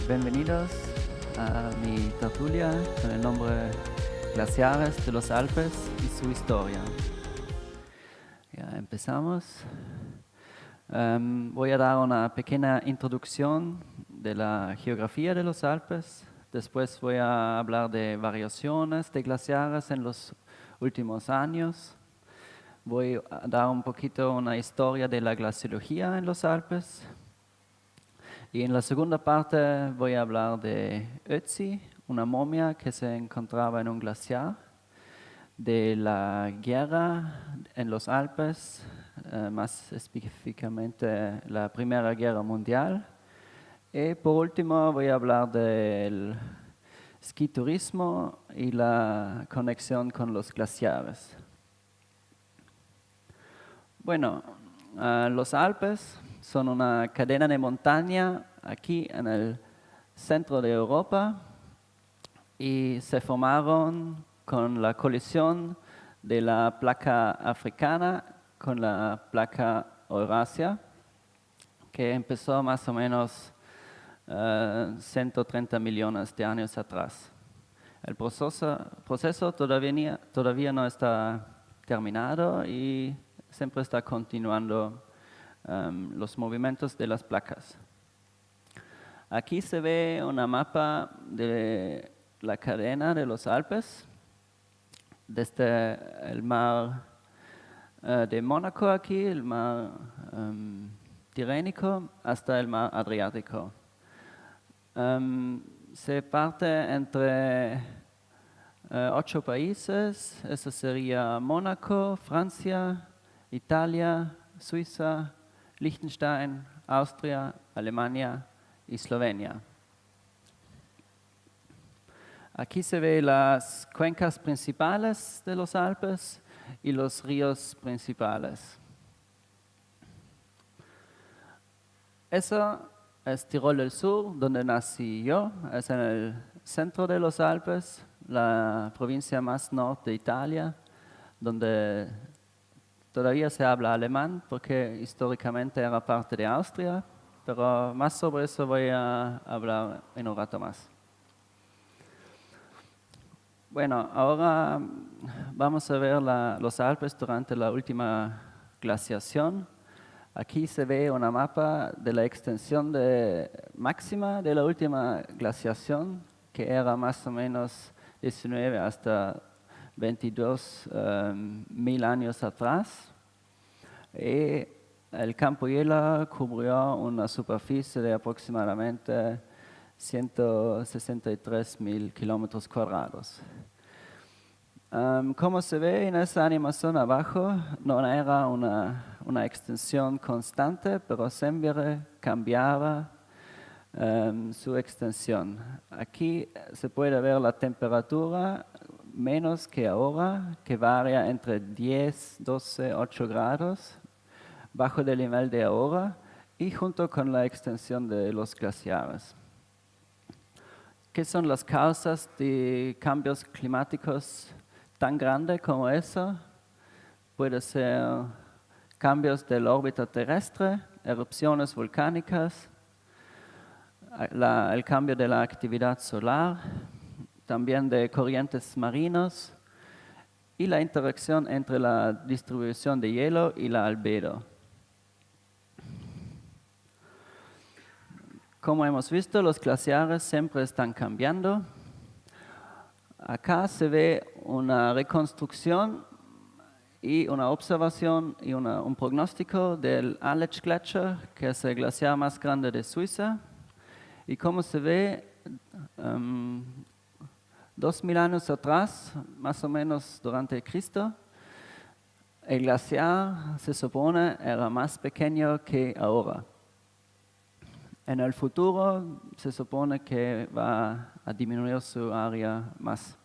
Bienvenidos a mi tertulia con el nombre Glaciares de los Alpes y su historia. Ya empezamos. Voy a dar una pequeña introducción de la geografía de los Alpes. Después voy a hablar de variaciones de glaciares en los últimos años. Voy a dar un poquito una historia de la glaciología en los Alpes. Y en la segunda parte voy a hablar de Ötzi, una momia que se encontraba en un glaciar, de la guerra en los Alpes, más específicamente la Primera Guerra Mundial. Y por último voy a hablar del esquiturismo y la conexión con los glaciares. Bueno, los Alpes son una cadena de montaña aquí en el centro de Europa y se formaron con la colisión de la placa africana con la placa Eurasia, que empezó más o menos 130 millones de años atrás. El proceso todavía no está terminado y siempre está continuando los movimientos de las placas. Aquí se ve una mapa de la cadena de los Alpes, desde el mar de Mónaco aquí, el mar Tirénico, hasta el mar Adriático. Se parte entre 8 países, eso sería Mónaco, Francia, Italia, Suiza, Liechtenstein, Austria, Alemania y Eslovenia. Aquí se ven las cuencas principales de los Alpes y los ríos principales. Eso es Tirol del Sur, donde nací yo, es en el centro de los Alpes, la provincia más norte de Italia, donde todavía se habla alemán porque históricamente era parte de Austria, pero más sobre eso voy a hablar en un rato más. Bueno, ahora vamos a ver los Alpes durante la última glaciación. Aquí se ve una mapa de la extensión máxima de la última glaciación, que era más o menos 19 hasta 22 mil años atrás. Y el campo hielo cubrió una superficie de aproximadamente 163.000 kilómetros cuadrados. Como se ve en esa animación abajo, no era una extensión constante, pero siempre cambiaba su extensión. Aquí se puede ver la temperatura menos que ahora, que varía entre 10, 12, 8 grados, bajo del nivel de ahora, y junto con la extensión de los glaciares. ¿Qué son las causas de cambios climáticos tan grandes como eso? Puede ser cambios de la órbita terrestre, erupciones volcánicas, el cambio de la actividad solar, también de corrientes marinos y la interacción entre la distribución de hielo y la albedo. Como hemos visto, los glaciares siempre están cambiando. Acá se ve una reconstrucción y una observación y un pronóstico del Aletschgletscher, que es el glaciar más grande de Suiza. Y como se ve, 2000 años atrás, más o menos durante Cristo, el glaciar, se supone, era más pequeño que ahora. En el futuro se supone que va a disminuir su área más.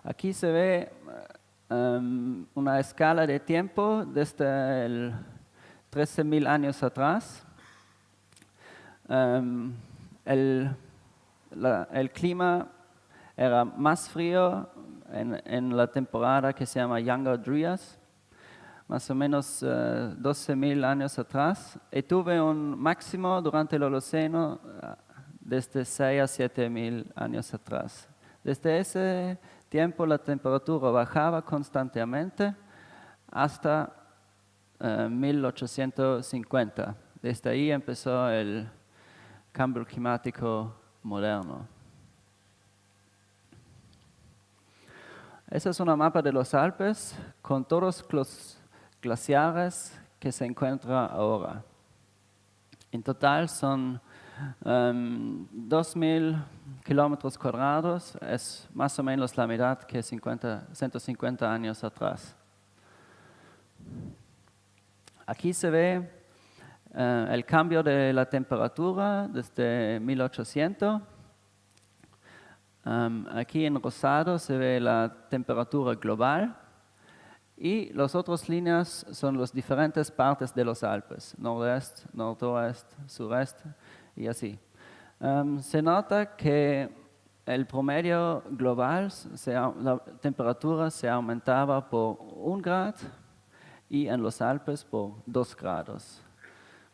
Aquí se ve una escala de tiempo desde el 13.000 años atrás. El clima era más frío en la temporada que se llama Younger Dryas, más o menos 12.000 años atrás, y tuve un máximo durante el Holoceno desde 6 a 7.000 años atrás. Desde ese tiempo la temperatura bajaba constantemente hasta 1850. Desde ahí empezó el cambio climático moderno. Esa es una mapa de los Alpes con todos los glaciares que se encuentran ahora. En total son 2.000 kilómetros cuadrados, es más o menos la mitad que 150 años atrás. Aquí se ve el cambio de la temperatura desde 1800. Aquí en rosado se ve la temperatura global y las otras líneas son las diferentes partes de los Alpes, nordeste, noroeste, sureste y así. Se nota que el promedio global, la temperatura se aumentaba por 1 grado y en los Alpes por 2 grados.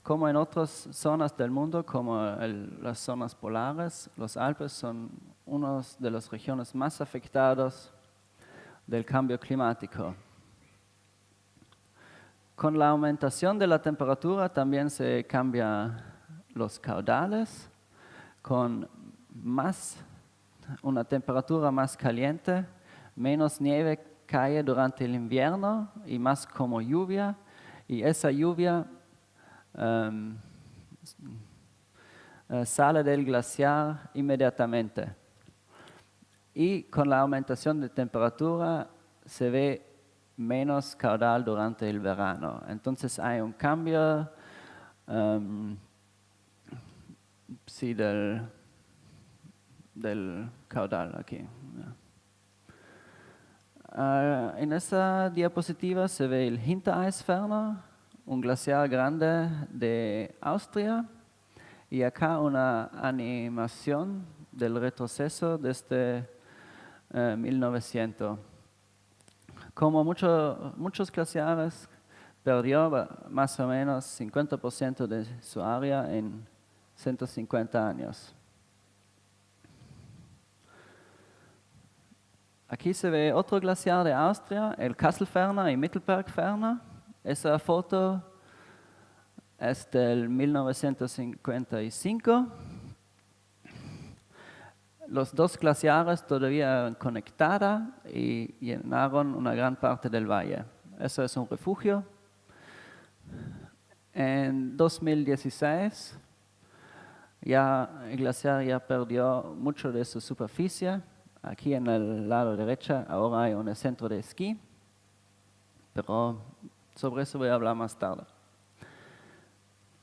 Como en otras zonas del mundo, como las zonas polares, los Alpes son una de las regiones más afectadas del cambio climático. Con la aumentación de la temperatura también se cambian los caudales, con una temperatura más caliente, menos nieve cae durante el invierno y más como lluvia, y esa lluvia sale del glaciar inmediatamente. Y con la aumentación de temperatura se ve menos caudal durante el verano. Entonces hay un cambio sí, del caudal aquí. En esta diapositiva se ve el Hintereisferner, un glaciar grande de Austria, y acá una animación del retroceso desde 1900. Como muchos glaciares, perdió más o menos 50% de su área en 150 años. Aquí se ve otro glaciar de Austria, el Kasselferner y Mittelbergferner. Esa foto es del 1955. Los dos glaciares todavía conectados y llenaron una gran parte del valle. Eso es un refugio. En 2016, el glaciar ya perdió mucho de su superficie. Aquí en el lado derecho ahora hay un centro de esquí, pero sobre eso voy a hablar más tarde.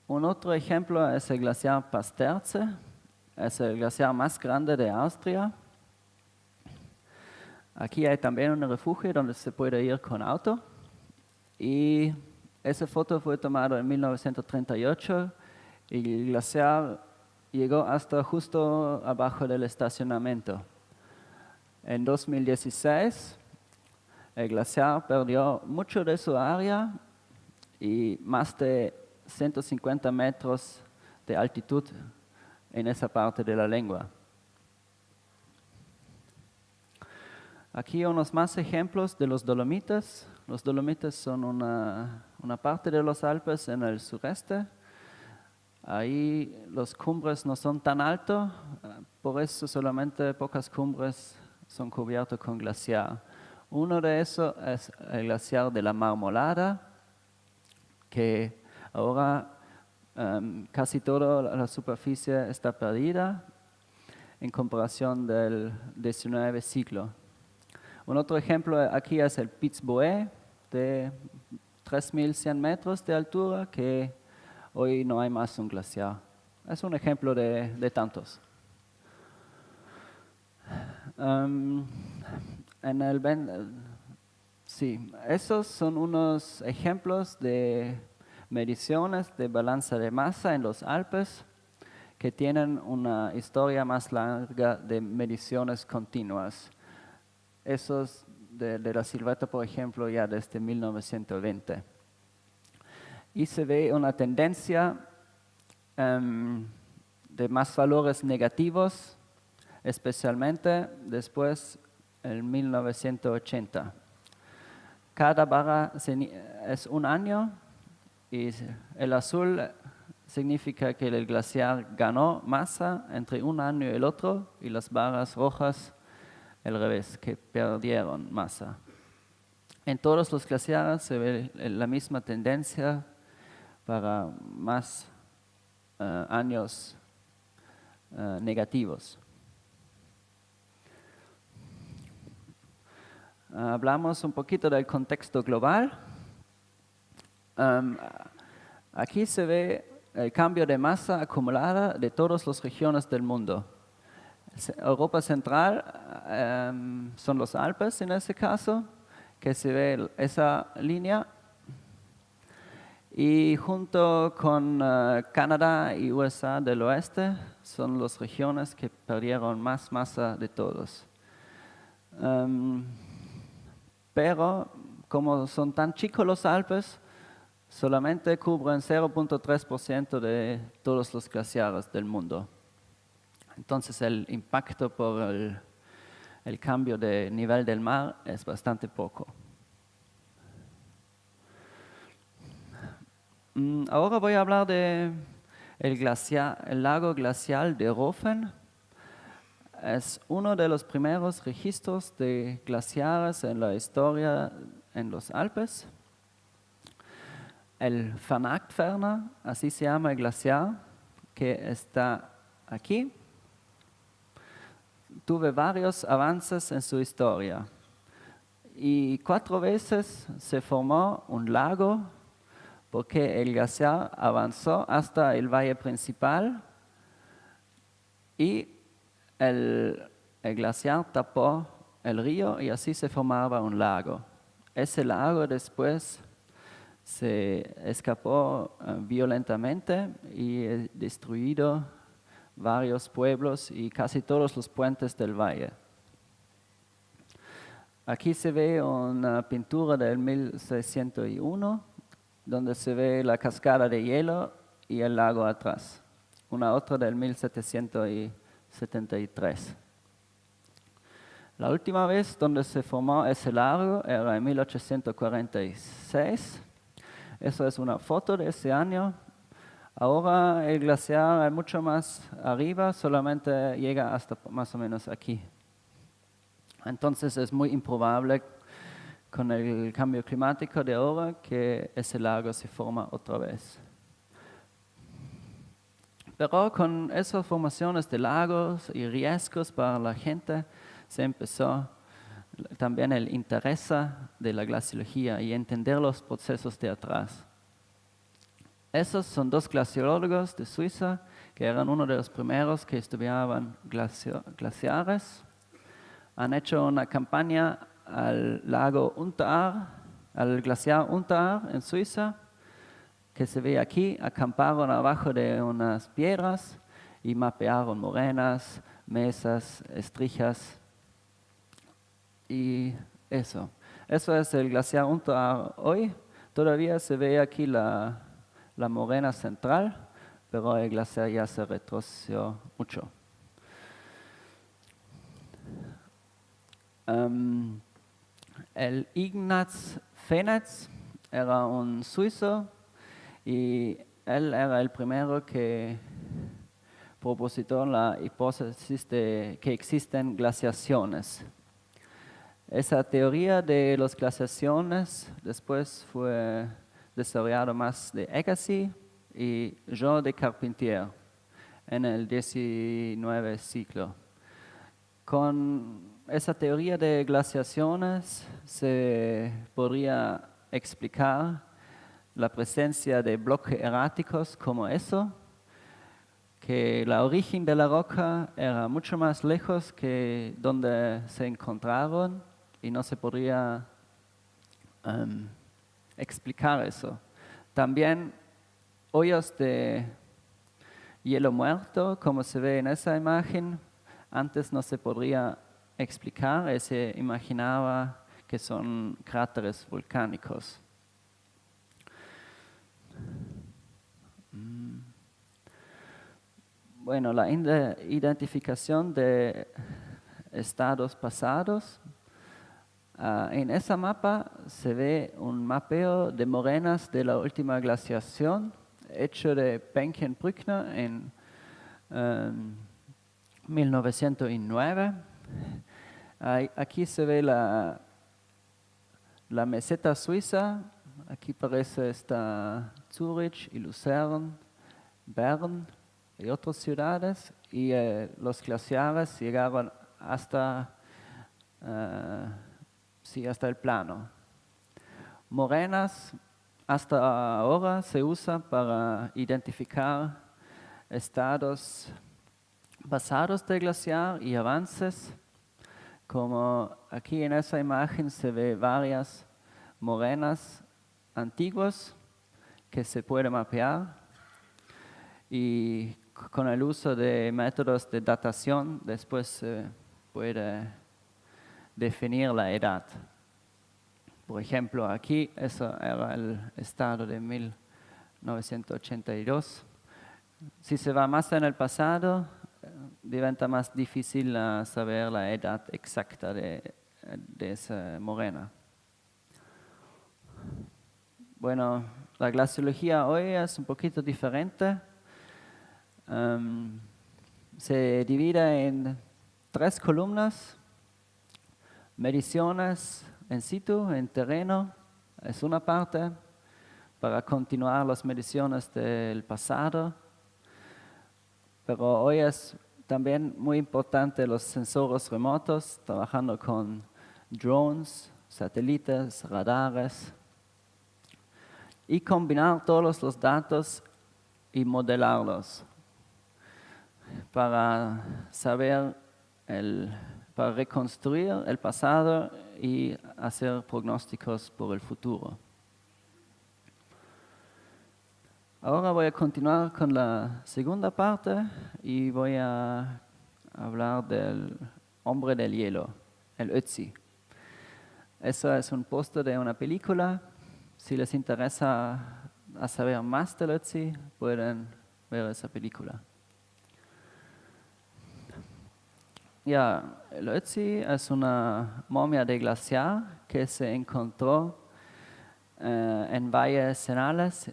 Un otro ejemplo es el glaciar Pasterze. Es el glaciar más grande de Austria. Aquí hay también un refugio donde se puede ir con auto. Y esa foto fue tomada en 1938 y el glaciar llegó hasta justo abajo del estacionamiento. En 2016, el glaciar perdió mucho de su área y más de 150 metros de altitud en esa parte de la lengua. Aquí unos más ejemplos de los Dolomitas. Los Dolomitas son una parte de los Alpes en el sureste. Ahí los cumbres no son tan altos, por eso solamente pocas cumbres son cubiertas con glaciar. Uno de esos es el glaciar de la Marmolada, que ahora casi toda la superficie está perdida en comparación del 19 siglo. Un otro ejemplo aquí es el Piz Boe, de 3.100 metros de altura, que hoy no hay más un glaciar. Es un ejemplo de tantos. Sí, esos son unos ejemplos de mediciones de balanza de masa en los Alpes que tienen una historia más larga de mediciones continuas. Esos de la Silveta, por ejemplo, ya desde 1920. Y se ve una tendencia de más valores negativos, especialmente después del 1980. Cada barra es un año y el azul significa que el glaciar ganó masa entre un año y el otro, y las barras rojas al revés, que perdieron masa. En todos los glaciares se ve la misma tendencia para más años negativos. Hablamos un poquito del contexto global. Aquí se ve el cambio de masa acumulada de todas las regiones del mundo. Europa Central son los Alpes en ese caso, que se ve esa línea. Y junto con Canadá y USA del oeste son las regiones que perdieron más masa de todos. Pero como son tan chicos los Alpes, solamente cubren 0.3% de todos los glaciares del mundo. Entonces el impacto por el cambio de nivel del mar es bastante poco. Ahora voy a hablar de el lago glacial de Röfen. Es uno de los primeros registros de glaciares en la historia en los Alpes. El Vernackt-Ferner, así se llama el glaciar, que está aquí. Tuve varios avances en su historia. Y 4 veces se formó un lago porque el glaciar avanzó hasta el valle principal y el glaciar tapó el río y así se formaba un lago. Ese lago después se escapó violentamente y ha destruido varios pueblos y casi todos los puentes del valle. Aquí se ve una pintura del 1601, donde se ve la cascada de hielo y el lago atrás. Una otra del 1773. La última vez donde se formó ese lago era en 1846. Eso es una foto de ese año. Ahora el glaciar es mucho más arriba, solamente llega hasta más o menos aquí. Entonces es muy improbable con el cambio climático de ahora que ese lago se forma otra vez. Pero con esas formaciones de lagos y riesgos para la gente se empezó también el interés de la glaciología y entender los procesos de atrás. Esos son 2 glaciólogos de Suiza que eran uno de los primeros que estudiaban glaciares. Han hecho una campaña al lago Unteraar, al glaciar Unteraar en Suiza, que se ve aquí. Acamparon abajo de unas piedras y mapearon morenas, mesas, estrijas y eso. Eso es el glaciar Unteraar hoy. Todavía se ve aquí la morena central, pero el glaciar ya se retroció mucho. El Ignaz Fenetz era un suizo y él era el primero que propuso la hipótesis de que existen glaciaciones. Esa teoría de las glaciaciones después fue desarrollada más de Agassiz y Jean de Carpentier en el 19 siglo. Con esa teoría de glaciaciones se podría explicar la presencia de bloques erráticos como eso, que la origen de la roca era mucho más lejos que donde se encontraron y no se podría explicar eso. También hoyos de hielo muerto, como se ve en esa imagen, antes no se podría explicar, se imaginaba que son cráteres volcánicos. Bueno, la identificación de estados pasados. En esa mapa se ve un mapeo de morenas de la última glaciación hecho de Pencken-Brückner en 1909. Aquí se ve la meseta suiza. Aquí parece está Zurich y Lucerne, Bern y otras ciudades. Y los glaciares llegaron hasta el plano. Morenas hasta ahora se usa para identificar estados pasados del glaciar y avances. Como aquí en esa imagen se ve varias morenas antiguas que se puede mapear y con el uso de métodos de datación después se puede definir la edad. Por ejemplo, aquí eso era el estado de 1982. Si se va más en el pasado, diventa más difícil saber la edad exacta de esa morena. Bueno, la glaciología hoy es un poquito diferente. Se divide en 3 columnas. Mediciones en situ, en terreno, es una parte para continuar las mediciones del pasado. Pero hoy es también muy importante los sensores remotos, trabajando con drones, satélites, radares, y combinar todos los datos y modelarlos para para reconstruir el pasado y hacer pronósticos por el futuro. Ahora voy a continuar con la segunda parte y voy a hablar del hombre del hielo, el Ötzi. Eso es un póster de una película. Si les interesa saber más del Ötzi, pueden ver esa película. El Ötzi es una momia de glaciar que se encontró en Valle Cenales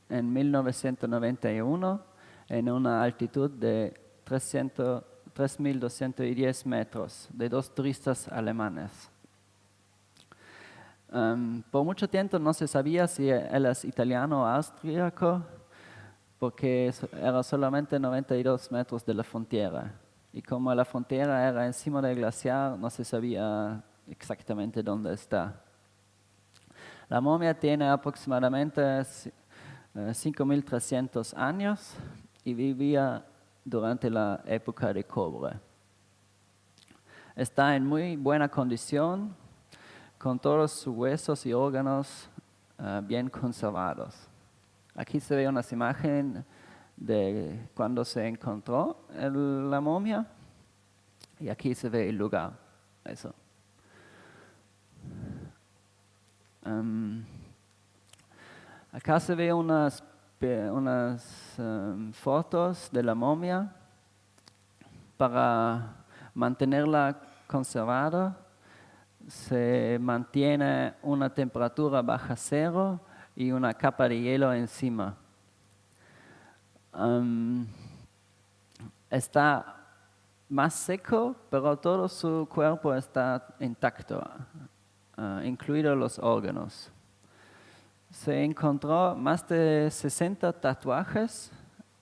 en 1991 en una altitud de 3.210 metros de 2 turistas alemanes. Por mucho tiempo no se sabía si él es italiano o austríaco porque era solamente 92 metros de la frontera. Y como la frontera era encima del glaciar, no se sabía exactamente dónde está. La momia tiene aproximadamente 5.300 años y vivía durante la época de cobre. Está en muy buena condición, con todos sus huesos y órganos bien conservados. Aquí se ve unas imágenes de cuando se encontró la momia y aquí se ve el lugar. Eso. Acá se ve unas fotos de la momia para mantenerla conservada. Se mantiene una temperatura baja cero y una capa de hielo encima. Está más seco, pero todo su cuerpo está intacto, incluidos los órganos. Se encontró más de 60 tatuajes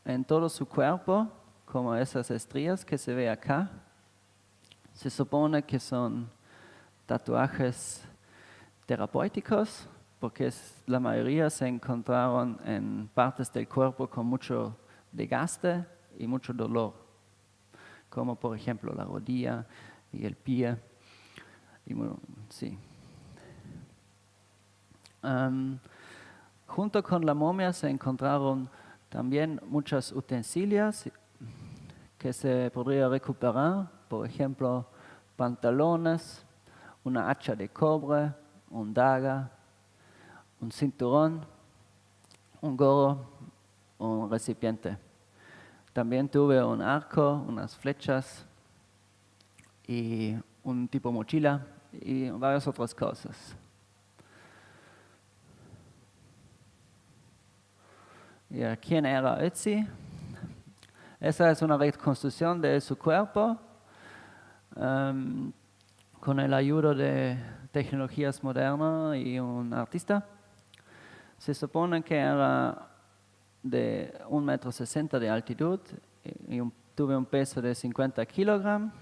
en todo su cuerpo, como esas estrías que se ve acá. Se supone que son tatuajes terapéuticos, porque la mayoría se encontraron en partes del cuerpo con mucho desgaste y mucho dolor, como por ejemplo la rodilla y el pie. Sí. Junto con la momia se encontraron también muchos utensilios que se podría recuperar, por ejemplo, pantalones, una hacha de cobre, un daga, un cinturón, un gorro, un recipiente. También tuve un arco, unas flechas y un tipo mochila y varias otras cosas. ¿Y quién era Ötzi? Esa es una reconstrucción de su cuerpo con el ayuda de tecnologías modernas y un artista. Se supone que era de 1,60 m de altitud y tuve un peso de 50 kilogramos.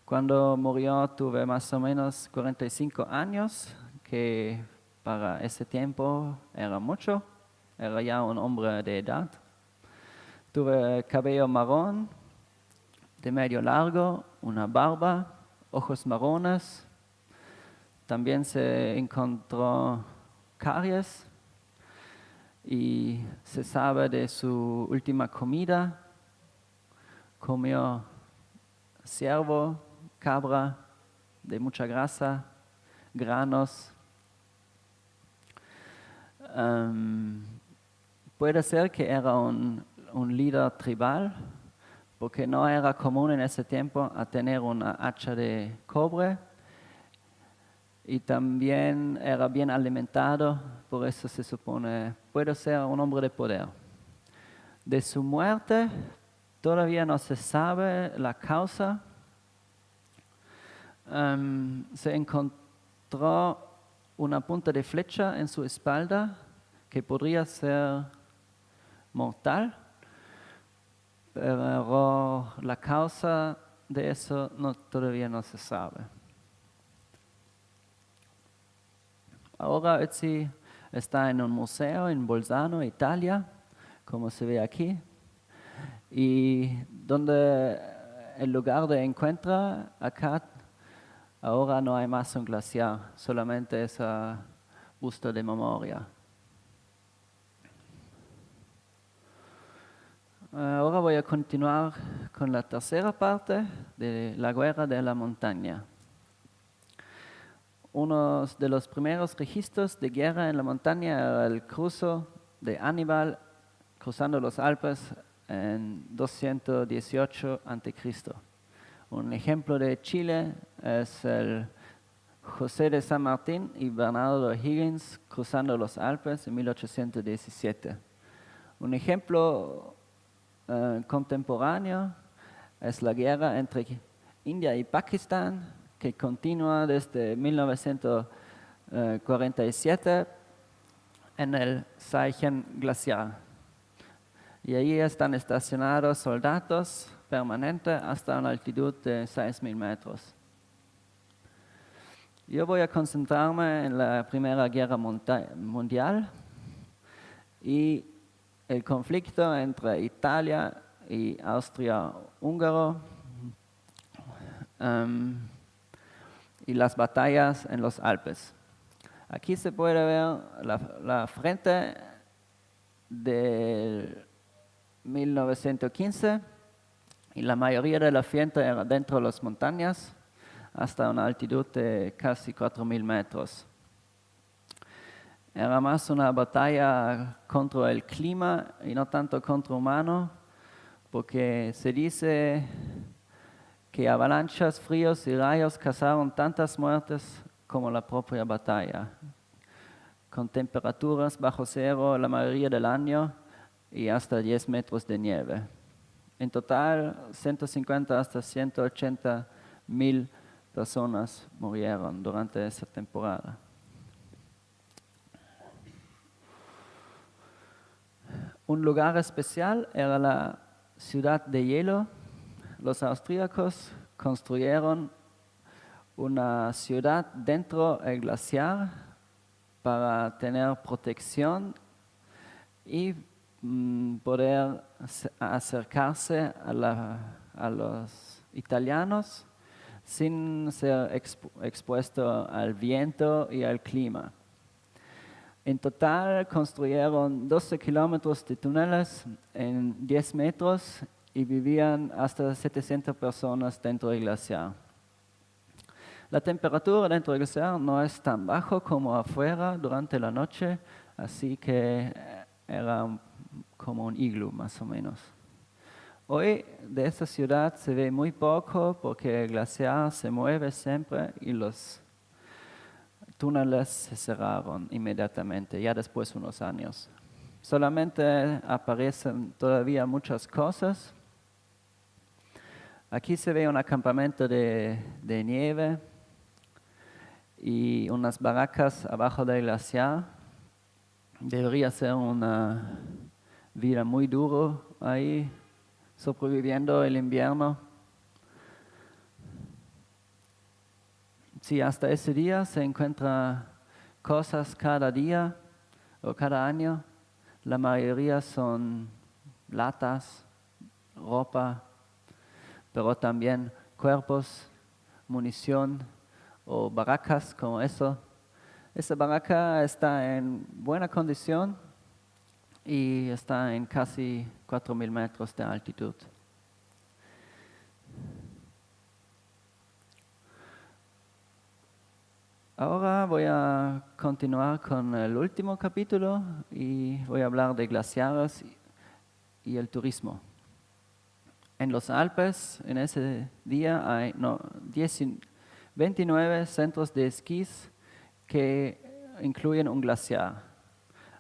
Cuando murió tuve más o menos 45 años, que para ese tiempo era mucho. Era ya un hombre de edad. Tuve cabello marrón, de medio largo, una barba, ojos marrones. También se encontró caries y se sabe de su última comida. Comió ciervo, cabra, de mucha grasa, granos. Puede ser que era un líder tribal, porque no era común en ese tiempo a tener una hacha de cobre. Y también era bien alimentado, por eso se supone puede ser un hombre de poder. De su muerte todavía no se sabe la causa. Se encontró una punta de flecha en su espalda que podría ser mortal, pero la causa de eso todavía no se sabe. Ahora Ötzi está en un museo en Bolzano, Italia, como se ve aquí, y donde el lugar de encuentro acá ahora no hay más un glaciar, solamente esa busto de memoria. Ahora voy a continuar con la tercera parte de la guerra de la montaña. Uno de los primeros registros de guerra en la montaña era el cruce de Aníbal cruzando los Alpes en 218 a.C. Un ejemplo de Chile es el José de San Martín y Bernardo Higgins cruzando los Alpes en 1817. Un ejemplo contemporáneo es la guerra entre India y Pakistán, que continúa desde 1947 en el Saichen Glaciar. Y allí están estacionados soldados permanentes hasta una altitud de 6.000 metros. Yo voy a concentrarme en la Primera Guerra Mundial y el conflicto entre Italia y Austria-Húngaro y las batallas en los Alpes. Aquí se puede ver la frente de 1915 y la mayoría de la frente era dentro de las montañas hasta una altitud de casi 4.000 metros. Era más una batalla contra el clima y no tanto contra humano, porque se dice que avalanchas, fríos y rayos causaron tantas muertes como la propia batalla, con temperaturas bajo cero la mayoría del año y hasta 10 metros de nieve. En total, 150 hasta 180.000 personas murieron durante esa temporada. Un lugar especial era la ciudad de hielo. Los austríacos construyeron una ciudad dentro del glaciar para tener protección y poder acercarse a los italianos sin ser expuesto al viento y al clima. En total construyeron 12 kilómetros de túneles en 10 metros y vivían hasta 700 personas dentro del glaciar. La temperatura dentro del glaciar no es tan bajo como afuera durante la noche, así que era como un iglú más o menos. Hoy de esta ciudad se ve muy poco porque el glaciar se mueve siempre y los túneles se cerraron inmediatamente, ya después de unos años. Solamente aparecen todavía muchas cosas. Aquí se ve un acampamento de nieve y unas barracas abajo del glaciar. Debería ser una vida muy dura ahí, sobreviviendo el invierno. Sí, hasta ese día se encuentran cosas cada día o cada año. La mayoría son latas, ropa, pero también cuerpos, munición o barracas como eso. Esa barraca está en buena condición y está en casi 4.000 metros de altitud. Ahora voy a continuar con el último capítulo y voy a hablar de glaciares y el turismo. En los Alpes, en ese día, hay 29 centros de esquís que incluyen un glaciar.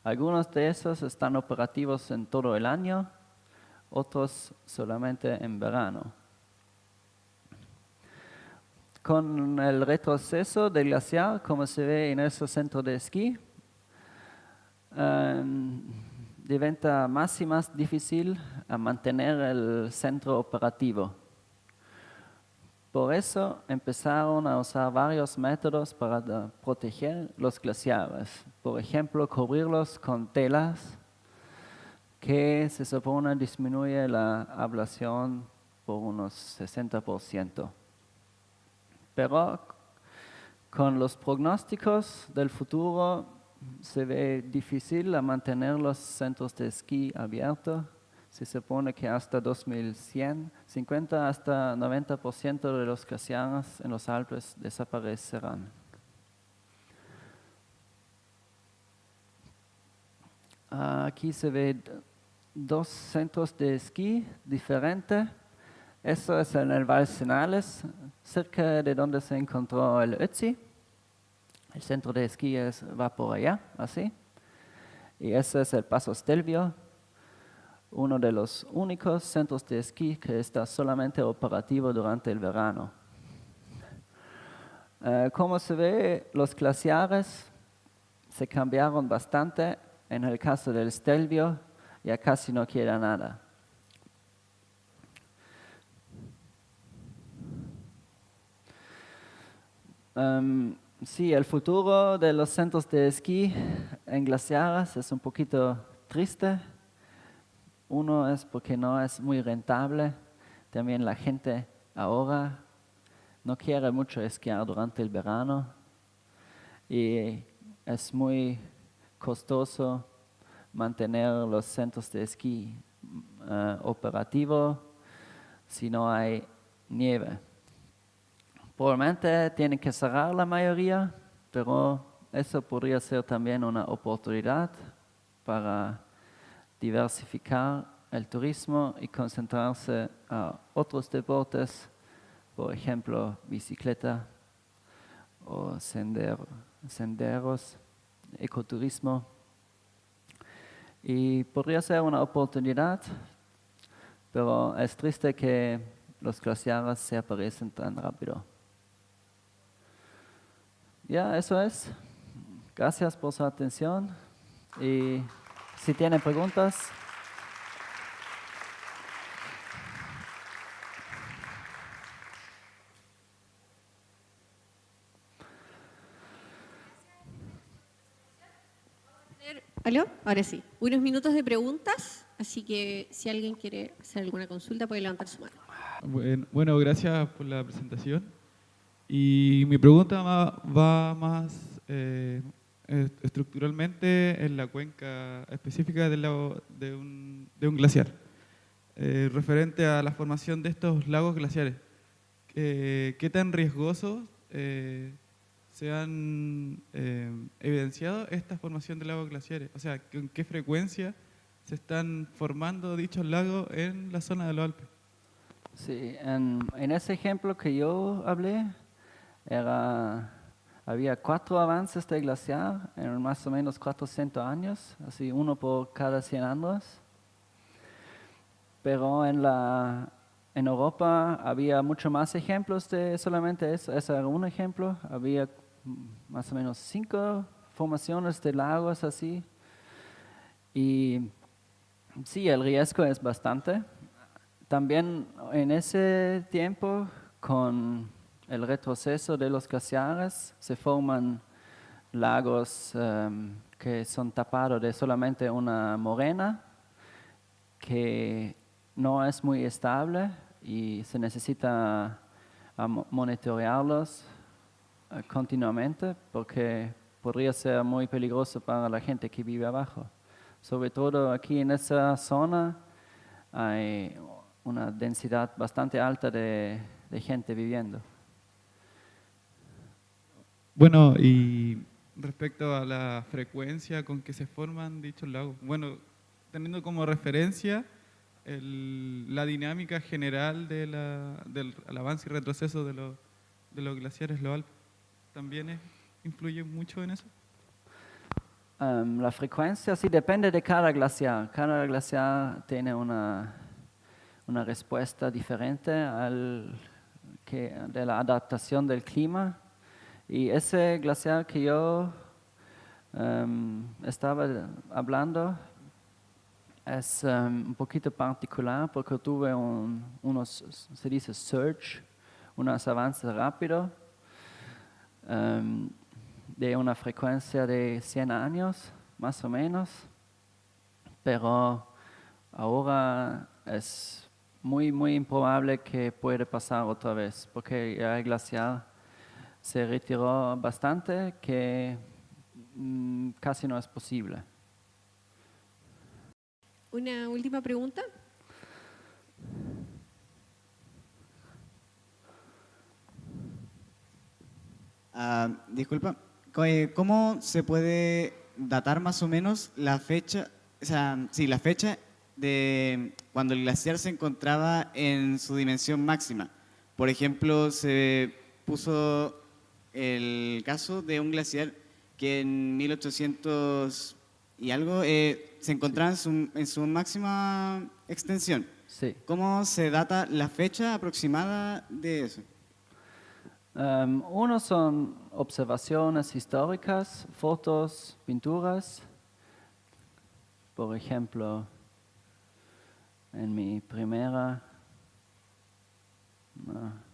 Algunos de esos están operativos en todo el año, otros solamente en verano. Con el retroceso del glaciar, como se ve en esos centros de esquí, deventa más y más difícil a mantener el centro operativo. Por eso empezaron a usar varios métodos para proteger los glaciares. Por ejemplo, cubrirlos con telas que se supone disminuye la ablación por unos 60%. Pero con los pronósticos del futuro se ve difícil a mantener los centros de esquí abiertos. Se supone que hasta 2150 hasta 90% de los glaciares en los Alpes desaparecerán. Aquí se ve dos centros de esquí diferentes. Eso es en el Valsenales, cerca de donde se encontró el Ötzi. El centro de esquí va por allá, así. Y ese es el Paso Stelvio, uno de los únicos centros de esquí que está solamente operativo durante el verano. Como se ve, los glaciares se cambiaron bastante. En el caso del Stelvio, ya casi no queda nada. Sí, el futuro de los centros de esquí en glaciares es un poquito triste. Uno es porque no es muy rentable. También la gente ahora no quiere mucho esquiar durante el verano. Y es muy costoso mantener los centros de esquí operativos si no hay nieve. Probablemente tienen que cerrar la mayoría, pero eso podría ser también una oportunidad para diversificar el turismo y concentrarse a otros deportes, por ejemplo, bicicleta o senderos, ecoturismo. Y podría ser una oportunidad, pero es triste que los glaciares se aparecen tan rápido. Ya, eso es. Gracias por su atención y si tienen preguntas. ¿Aló? Ahora sí. Unos minutos de preguntas, así que si alguien quiere hacer alguna consulta puede levantar su mano. Bueno, gracias por la presentación. Y mi pregunta va más estructuralmente en la cuenca específica de un glaciar, referente a la formación de estos lagos glaciares. ¿Qué tan riesgosos se han evidenciado esta formación de lagos glaciares? O sea, ¿con qué frecuencia se están formando dichos lagos en la zona de los Alpes. Sí, en ese ejemplo que yo hablé, había 4 avances de glaciar en más o menos 400 años, así uno por cada 100 años. Pero en Europa había mucho más ejemplos de solamente eso. Ese era un ejemplo. Había más o menos 5 formaciones de lagos así. Y sí, el riesgo es bastante. También en ese tiempo, con el retroceso de los glaciares, se forman lagos que son tapados de solamente una morena, que no es muy estable y se necesita monitorearlos continuamente porque podría ser muy peligroso para la gente que vive abajo. Sobre todo aquí en esa zona hay una densidad bastante alta de gente viviendo. Bueno, y respecto a la frecuencia con que se forman dichos lagos, bueno, teniendo como referencia la dinámica general del el avance y retroceso de los glaciares, los Alpes, ¿también influye mucho en eso? La frecuencia sí depende de cada glaciar. Cada glaciar tiene una respuesta diferente de la adaptación del clima. Y ese glaciar que yo estaba hablando es un poquito particular porque tuve unos, se dice surge, unos avances rápidos de una frecuencia de 100 años, más o menos. Pero ahora es muy, muy improbable que pueda pasar otra vez porque ya el glaciar se retiró bastante que casi no es posible. Una última pregunta. Disculpa, ¿cómo se puede datar más o menos la fecha, o sea, sí, la fecha de cuando el glaciar se encontraba en su dimensión máxima? Por ejemplo, se puso el caso de un glaciar que en 1800 y algo se encontraba en su máxima extensión. Sí. ¿Cómo se data la fecha aproximada de eso? Uno son observaciones históricas, fotos, pinturas. Por ejemplo, en mi primera... no.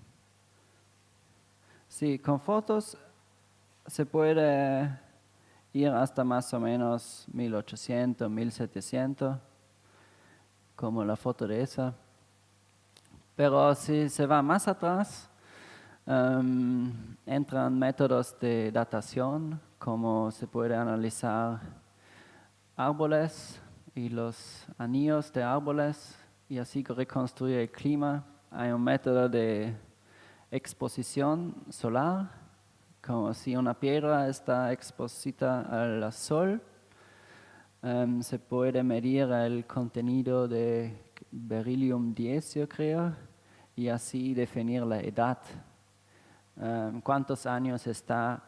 Sí, con fotos se puede ir hasta más o menos 1800, 1700, como la foto de esa. Pero si se va más atrás, entran métodos de datación, como se puede analizar árboles y los anillos de árboles y así reconstruir el clima. Hay un método de exposición solar, como si una piedra está expuesta al sol. Se puede medir el contenido de beryllium 10, yo creo, y así definir la edad. Cuántos años está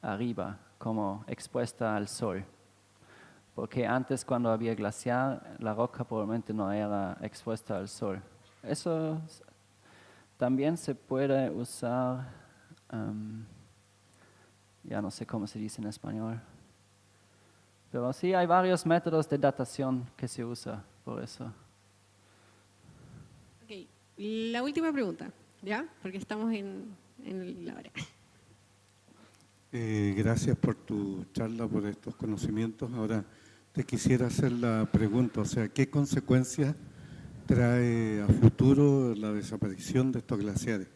arriba, como expuesta al sol. Porque antes, cuando había glaciar, la roca probablemente no era expuesta al sol. Eso también se puede usar, ya no sé cómo se dice en español. Pero sí, hay varios métodos de datación que se usa por eso. Ok, la última pregunta, ¿ya? Porque estamos en la hora. Gracias por tu charla, por estos conocimientos. Ahora te quisiera hacer la pregunta, o sea, ¿qué consecuencias trae a futuro la desaparición de estos glaciares?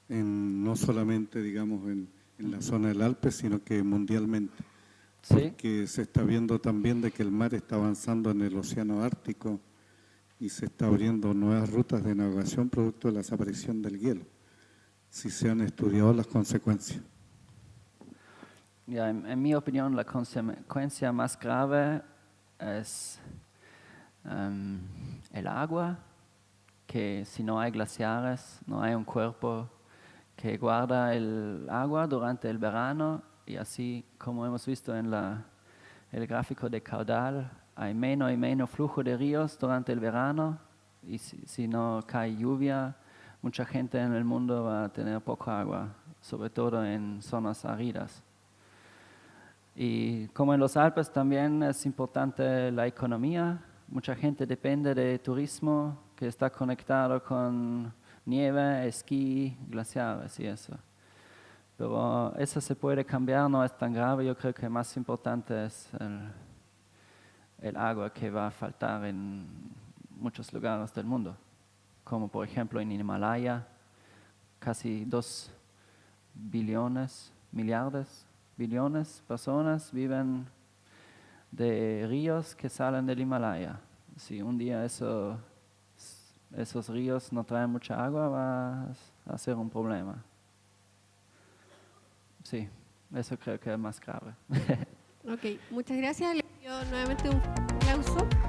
No solamente, digamos, en la zona del Alpes, sino que mundialmente. Sí. Porque se está viendo también de que el mar está avanzando en el océano Ártico y se está abriendo nuevas rutas de navegación producto de la desaparición del hielo. Si se han estudiado las consecuencias. Ya, en mi opinión, la consecuencia más grave es El agua, que si no hay glaciares, no hay un cuerpo que guarda el agua durante el verano, y así como hemos visto en el gráfico de caudal, hay menos y menos flujo de ríos durante el verano, y si no cae lluvia, mucha gente en el mundo va a tener poca agua, sobre todo en zonas áridas. Y como en los Alpes también es importante la economía. Mucha gente depende de turismo que está conectado con nieve, esquí, glaciares y eso. Pero eso se puede cambiar, no es tan grave. Yo creo que más importante es el agua que va a faltar en muchos lugares del mundo. Como por ejemplo en Himalaya, casi 2 billones, billones personas viven de ríos que salen del Himalaya. Si un día esos ríos no traen mucha agua, va a ser un problema. Sí, eso creo que es más grave. Ok, muchas gracias. Les pido nuevamente un aplauso.